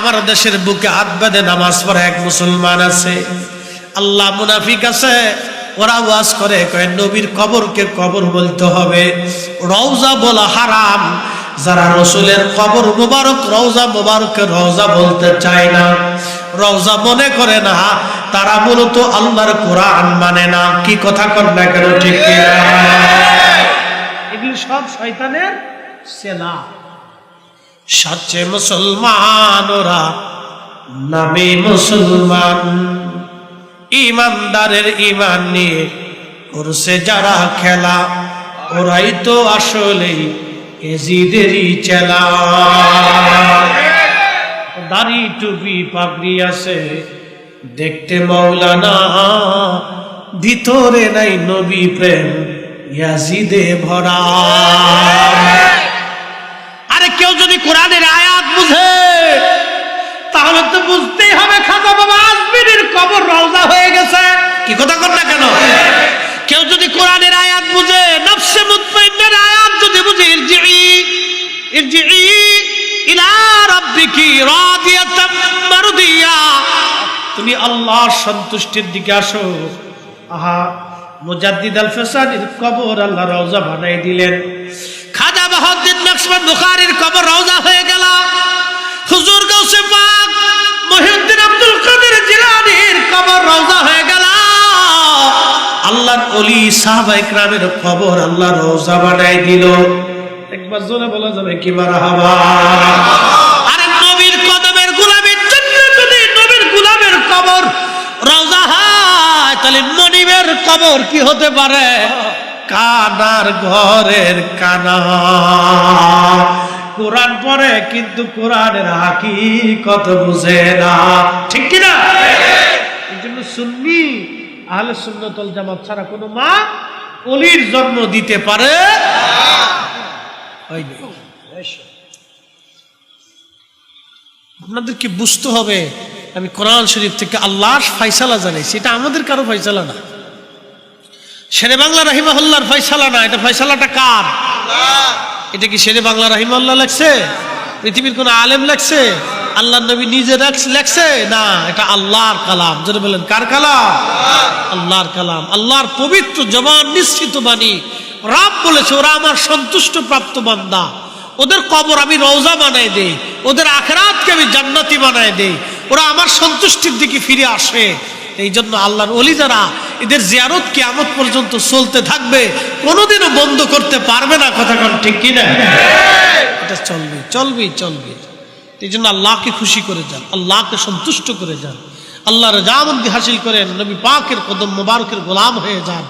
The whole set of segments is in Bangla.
আমার দেশের বুকে হাত বেঁধে নামাজ পড়ে এক মুসলমান আছে, আল্লাহ মুনাফিক আছে, ওরা ওয়াজ করে কয় নবীর কবরকে কবর বলতে হবে, রওজা বলা হারাম। যারা রসুলের কবর মুবারক রওজা মুবারককে রওজা বলতে চায় না, রওজা মনে করে না, তারা মূলত আল্লাহর কোরআন মানে না। কি কথা কর না কেন, ঠিক কিনা? এগুলি সব শয়তানের সেনা। সচ্চে মুসলমান ওরা, নামে মুসলমান, ইমানদারের ইমান নিয়ে করছে যারা খেলা, ওরাই তো আসলে এজিদেরই চেলা। দাড়ি টুপি পাগড়ি আছে, দেখতে মাওলানা, ভিতরে নাই নবী প্রেম, ইয়াজিদে ভরা। আরে কেউ যদি কোরআনের আয়াত বুঝে তাহলে তো বুঝতেই হবে খাজা বাবা আজমিরের কবর রওজা হয়ে গেছে। কি কথা কর না কেন? কেউ যদি কোরআনের আয়াত বুঝে, নফসে মুতমাইন্নার আয়াত যদি বুঝে, ইরজিই ইলা রাব্বিকি রাদিয়াতাম মারদিয়া, তুমি আল্লাহর সন্তুষ্টির দিকে আসো। আহা, মুজাদ্দিদ আল ফিসানির কবর আল্লাহ রওজা বানাই দিলেন, খাজা বাহাউদ্দিন নকশবন্দ বুখারীর কবর রওজা হয়ে গেল, হুজুর গাউসে পাক মুহিউদ্দিন আব্দুল কাদের জিলানীর কবর রওজা হয়ে গেল, আল্লাহর ওলি সাহাবায়ে কেরামের কবর আল্লাহ রওজা বানাই দিল। একবার জোরে বলা যাবে কি মারহাবা? আরে নবীর কদমের গোলামের জন্য যদি নবীর গোলামের কবর রওজা হয়, তাহলে মনিবের কবর কি হতে পারে? কানার ঘরের কানা। কোরআন পড়ে কিন্তু কোরআনের হাকিকত বুঝে না, ঠিক কি না? এই জন্য সুন্নি আহলে সুন্নাত ওয়াল জামাত ছাড়া কোনো মা ওলির জন্ম দিতে পারে হয়নি। আপনাদেরকে বুঝতে হবে, আমি কোরআন শরীফ থেকে আল্লাহর ফয়সালা জানাইছি, এটা আমাদের কারো ফয়সালা না, শেরে বাংলা রাহিমাহুল্লাহর ফয়সালা না, এটা ফয়সালাটা কার? এটা কি শেরে বাংলা রাহিমাহুল্লাহ লেখছে? পৃথিবীর কোন আলেম লেখছে? আল্লাহর নবী নিজে লেখছে? না, এটা আল্লাহর কালাম। যারা বলেন কার কালাম? আল্লাহর কালাম, আল্লাহর পবিত্র জবান নিশ্চিত বাণী। রব বলেছে ওরা আমার সন্তুষ্ট প্রাপ্ত বান্দা, ওদের কবর আমি রওজা বানাই দেই, ওদের আখিরাতকে আমি জান্নাতি বানাই দেই, ওরা আমার সন্তুষ্টির দিকে ফিরে আসে। এই জন্য আল্লাহর ওলি যারা, এদের জিয়ারত কিয়ামত পর্যন্ত চলতে থাকবে, কোনোদিনও বন্ধ করতে পারবে না। কথা কোন ঠিক কিনা? এটা চলবে চলবে চলবে। এই জন্য আল্লাহকে খুশি করে যান, আল্লাহকে সন্তুষ্ট করে যান, আল্লাহর রাজামন্দি হাসিল করেন, নবী পাকের কদম মুবারকের গোলাম হয়ে যান,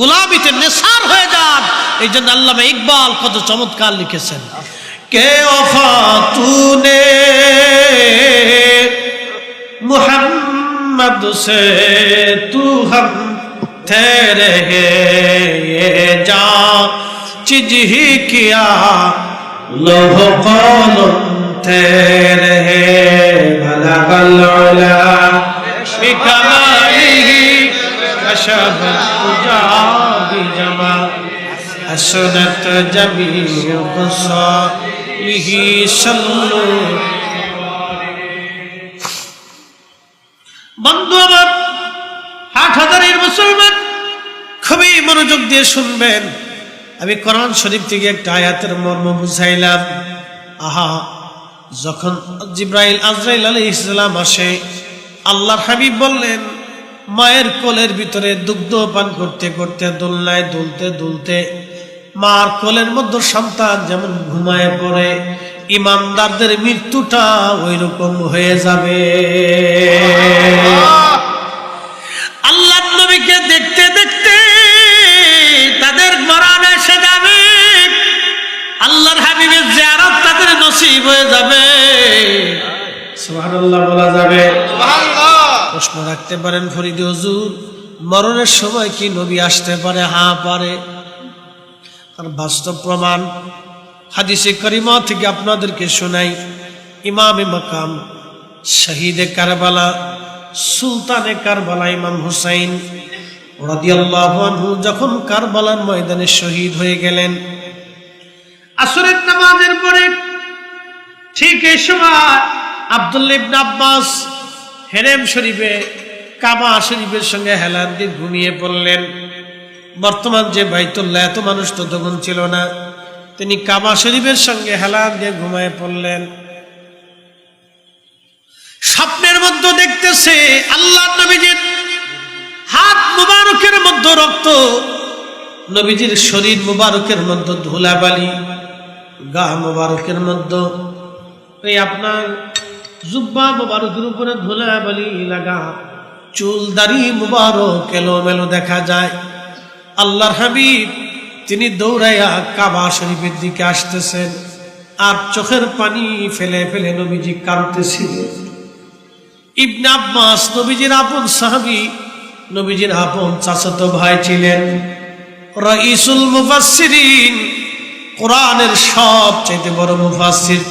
গোলামিতে নেসার হয়ে যান। এই জন্য আল্লামা ইকবাল কত চমৎকার লিখেছেন, কে ওফা তুনে মুহাম্মদ से तू हम तेरे ये जा चीज ही किया लोह कौलम तेरे भला गल्ला बिकमालिही कशफ तुजा बिजमा हसनत जमीउ क़सालिही सल्लु। বন্ধু আমার, হাটহাজারীর মুসলমান, খুবই মনোযোগ দিয়ে শুনবেন। আমি কোরআন শরীফ থেকে একটা আয়াতের মর্ম বুঝাইলাম। আহা, যখন জিব্রাইল আজরাইল আলাইহিস সালাম আসে, আল্লাহর হাবিব বললেন, মায়ের কোলের ভিতরে দুগ্ধ পান করতে করতে দোলনায় দুলতে দুলতে মার কোলের মধ্যে সন্তান যেমন ঘুমায় পড়ে, ইমানদারদের মৃত্যুটা ওই রকম হয়ে যাবে। আল্লাহর নবীকে দেখতে দেখতে তাদের মরণ এসে যাবে, আল্লাহর হাবিবের জিয়ারত তাদের নসিব হয়ে যাবে। সুবহানাল্লাহ বলা যাবে? সুবহানাল্লাহ। প্রশ্ন রাখতে পারেন, ফরিদ হুজুর মরণের সময় কি নবী আসতে পারে? হ্যাঁ পারে। আর বাস্তব প্রমাণ হাদিসে কারিমা থেকে আপনাদেরকে শোনাই। ইমামে মাকাম, শহীদে কারবালা, সুলতানে কারবালা ইমাম হুসাইন রাদিয়াল্লাহু আনহু যখন কারবালার ময়দানে শহীদ হয়ে গেলেন, আসরের নামাজের পরে ঠিক এই সময় আব্দুল্লাহ ইবনে আব্বাস হেরেম শরীফে কাবা শরীফের সঙ্গে হেলান দিয়ে ঘুমিয়ে পড়লেন। বর্তমান যে বাইতুল্লাহ, এত মানুষ তো তখন ছিল না, তিনি কাবা শরীফের সঙ্গে হেলান দিয়ে ঘুমিয়ে পড়লেন। স্বপ্নের মধ্যে দেখতেছে আল্লাহর নবীজির হাত মুবারকের মধ্যে রক্ত, নবীজির শরীর মুবারকের মধ্যে ধুলাবালি, গা মুবারকের মধ্যে এই আপনার জুব্বা মুবারকের উপরে ধুলাবালি লাগা, চুল দাড়ি মুবারক এলোমেলো দেখা যায়। আল্লাহর হাবিব তিনি দৌড়াইয়া কাবা শরীফের দিকে আসতেছেন, আর চোখের পানি ফেলে ফেলে নবীজি কাঁদতেছিলেন। ইবনে আব্বাস নবীজির আপন সাহাবী, নবীজির আপন চাচাতো ভাই ছিলেন, রাইসুল মুফাসসিরিন, কোরআনের সবচেয়ে বড় মুফাসসির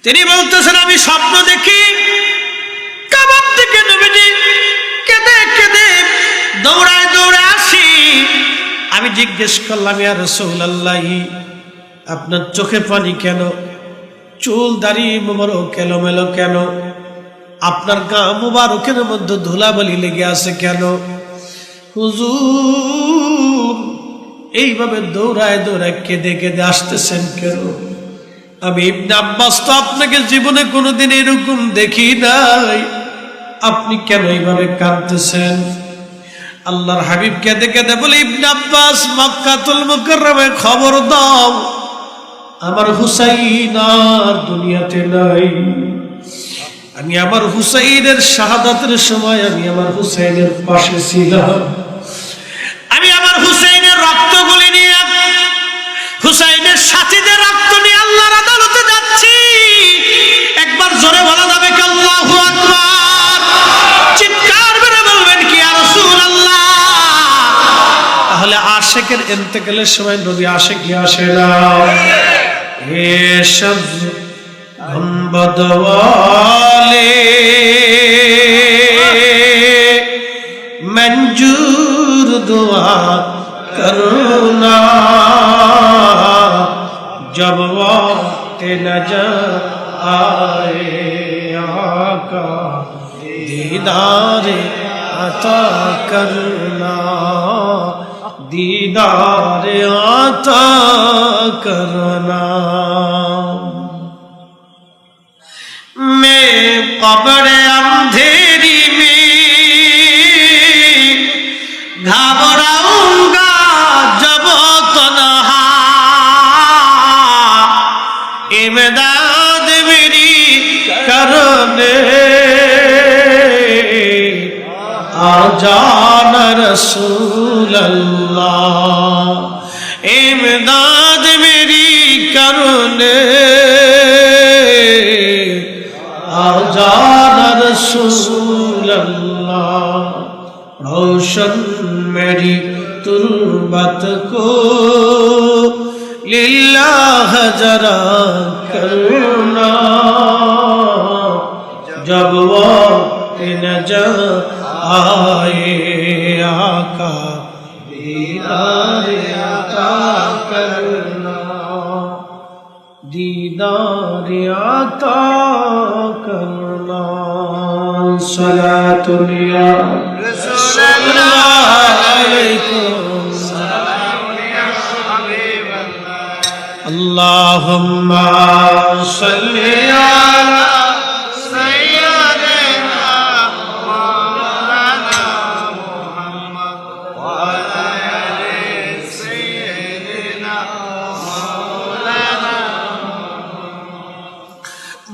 তিনি বলতেছেন, আমি স্বপ্ন দেখি কাবার থেকে নবীজি কেঁদে কেঁদে দৌড়ায় দৌড়ায় আসি। আমি জিজ্ঞেস করলাম, ইয়া রাসূলুল্লাহ, আপনার চোখে পানি কেন? চুল দাড়ি মুবারক এলোমেলো কেন? আপনার গা মুবারকের মধ্যে ধুলাবালি লেগে আছে কেন? হুজুর, এইভাবে দৌড়ায় দৌড়ায় কেঁদে কেঁদে আসতেছেন কেন? আমি ইবনে আব্বাস তো আপনাকে জীবনে কোনোদিন এরকম দেখি নাই, আপনি কেন এইভাবে কাঁদতেছেন? আল্লাহর হাবিব কেঁদে কেঁদে বলে, ইবনে আব্বাস, মক্কাতুল মুকাররমায় খবর দাও, আমার হুসাইন আর দুনিয়াতে নাই। আমি আমার হুসাইনের শাহাদাতের সময় আমি আমার হুসাইনের পাশে ছিলাম। আমি আমার হুসাইনের রক্তগুলি নিয়ে, হুসাইনের সাথীদের রক্ত নিয়ে আল্লাহর আদালতে যাচ্ছি। একবার জোরে বলা যাবে কি আল্লাহু আকবার? চিৎকার করে বলবেন কি ইয়া রাসূলুল্লাহ? তাহলে আশিকের ইন্তেকালের সময় নবী আশিক কি আসে না? হে সব গুনবদ ওয়ালে मंजूर दुआ करना, जब वक्त नजर आए आका दीदार अता करना, दीदार अता करना। मैं कब्र अंधेरी में घबराऊंगा जब तन्हा, इमदाद मेरी करने आ जाना रसूल अल्लाह, इमदाद मेरी करने आ जाना रसूल अल्लाह। रोशन मेरी तुर्बत को लिल्लाह जरा करना, जब वक्त नजर आए आका दीदार अता करना, दीदार अता करना। सलातुल्ला अल्लाहुम्मा सल्ली अला सय्यिदिना मौलाना मुहम्मद व अला आलि सय्यिदिना मौलाना।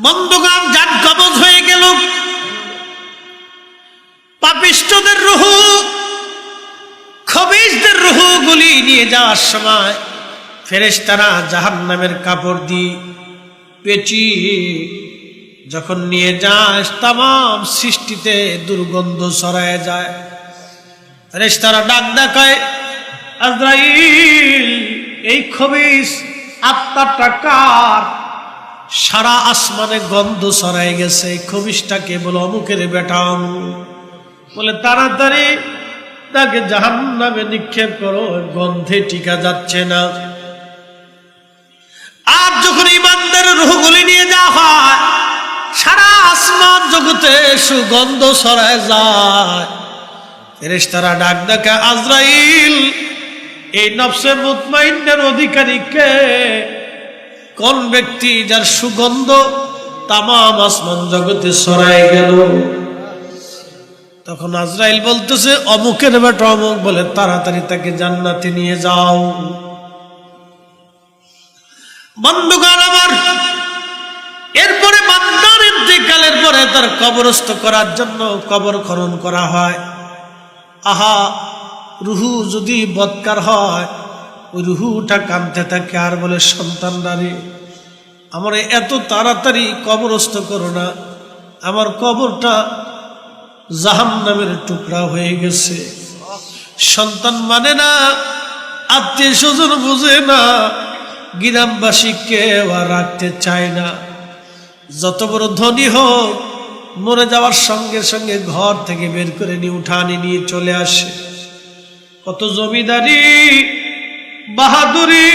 বন্ধুগণ, জান কবজ হয়ে গেল। পাপিষ্ঠদের রূহ, খবিসদের রূহগুলি নিয়ে যাওয়ার সময় ফেরেশতারা জাহান্নামের কাপড় দিয়ে পেঁচিয়ে যখন নিয়ে যায়, তামাম সৃষ্টিতে দুর্গন্ধ ছড়ায় যায়। ফেরেশতারা ডাক দেখায়, আজরাইল, এই খবিস আত্মাটা কার? সারা আসমানে গন্ধ ছড়ায় গেছে, এই খবিসটাকে বলে অমুকের বেটা অমুক। বলে তাড়াতাড়ি তাকে জাহান্নামে নিক্ষেপ করো, গন্ধে টিকা যাচ্ছে না। আর যখন ইমানদার তাদের রূহগুলি নিয়ে যাওয়া হয়, সারা আসমান জগতে সুগন্ধ ছড়ায় যায়। ফেরেশতারা ডাক ডাকে, আজরাইল, এই নফসে মুতমাইন্নার অধিকারী কে? কোন ব্যক্তি যার সুগন্ধ তামাম আসমান জগতে ছড়ায় গেল? তখন আজরাইল বলতেছে, অমুকের বেটা অমুক, বলে তাড়াতাড়ি তাকে জান্নাতে নিয়ে যাও। বন্ধুগণ আমার, এরপরে বান্দার ইন্তেকালের পরে তার কবরস্থ করার জন্য কবর খনন করা হয়। আহা, রুহু যদি বদকার হয়, ওই রুহুটা কাঁদতে থাকে আর বলে, সন্তানরা রে, আমার এত তাড়াতাড়ি কবরস্থ করো না, আমার কবরটা জাহান্নামের টুকরা হয়ে গেছে। সন্তান মানে না, আত্মীয় স্বজন বুঝে না, গ্রামবাসী কেউ আর রাখতে চায় না। যত বড় ধনী হোক, মরে যাওয়ার সঙ্গে সঙ্গে ঘর থেকে বের করে নিয়ে উঠানি নিয়ে চলে আসে। কত জমিদারি, বাহাদুরি,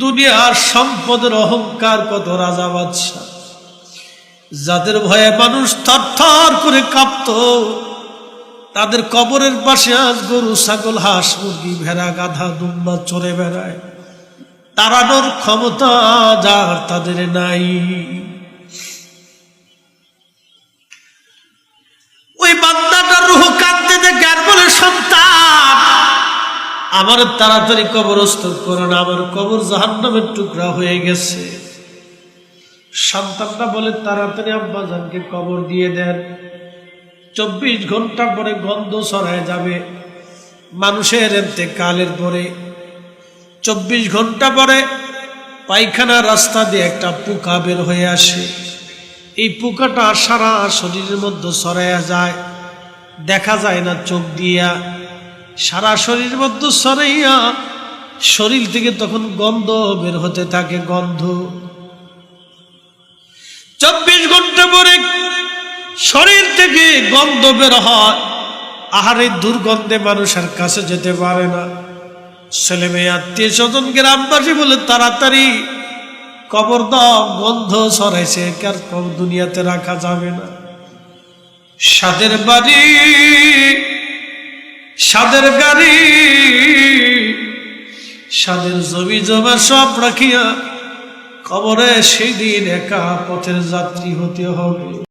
দুনিয়ার সম্পদের অহংকার, কত রাজা বাদশা, যাদের ভয়ে মানুষ থরথর করে কাঁপত, তাদের কবরের পাশে আজ গরু, ছাগল, হাঁস, মুরগি, ভেড়া, গাধা, দুম্বা চড়ে বেড়ায়। তাড়ানোর ক্ষমতা যার তাদের নাই। ওই বান্দাটার রূহ কাঁদতে দেখে আর বলে, সন্তান, আমার তাড়াতাড়ি কবরস্থ করো না, আমার কবর জাহান্নামের টুকরা হয়ে গেছে। সন্তানটা বলে, তাড়াতাড়ি আব্বাজানকে কবর দিয়ে দেন, 24 ঘন্টা পরে গন্ধ ছড়ায় যাবে। মানুষের ইন্তেকালের পরে 24 ঘন্টা পরে পায়খানা রাস্তা দিয়ে একটা পোকা বের হয়ে আসে। এই পোকাটা সারা শরীরের মধ্যে ছড়াইয়া যায়, দেখা যায় না চোখ দিয়া, সারা শরীরের মধ্যে ছড়াইয়া শরীর থেকে তখন গন্ধ বের হতে থাকে, গন্ধ। 24 ঘন্টা পরে শরীর থেকে গন্ধ বের হয়। আহারে, দুর্গন্ধে মানুষের কাছে যেতে পারে না। ছেলে মেয়ে, আত্মীয় স্বজন, গ্রামবাসী বলে, তাড়াতাড়ি কবর দাও, গন্ধ ছড়াইছে, কার কবর দুনিয়াতে রাখা যাবে না। সাদের বাড়ি, সাদের গাড়ি, সাদের জমি জমা সব রাখিয়া কবরে সেই দিন একা পথের যাত্রী হতে হবে।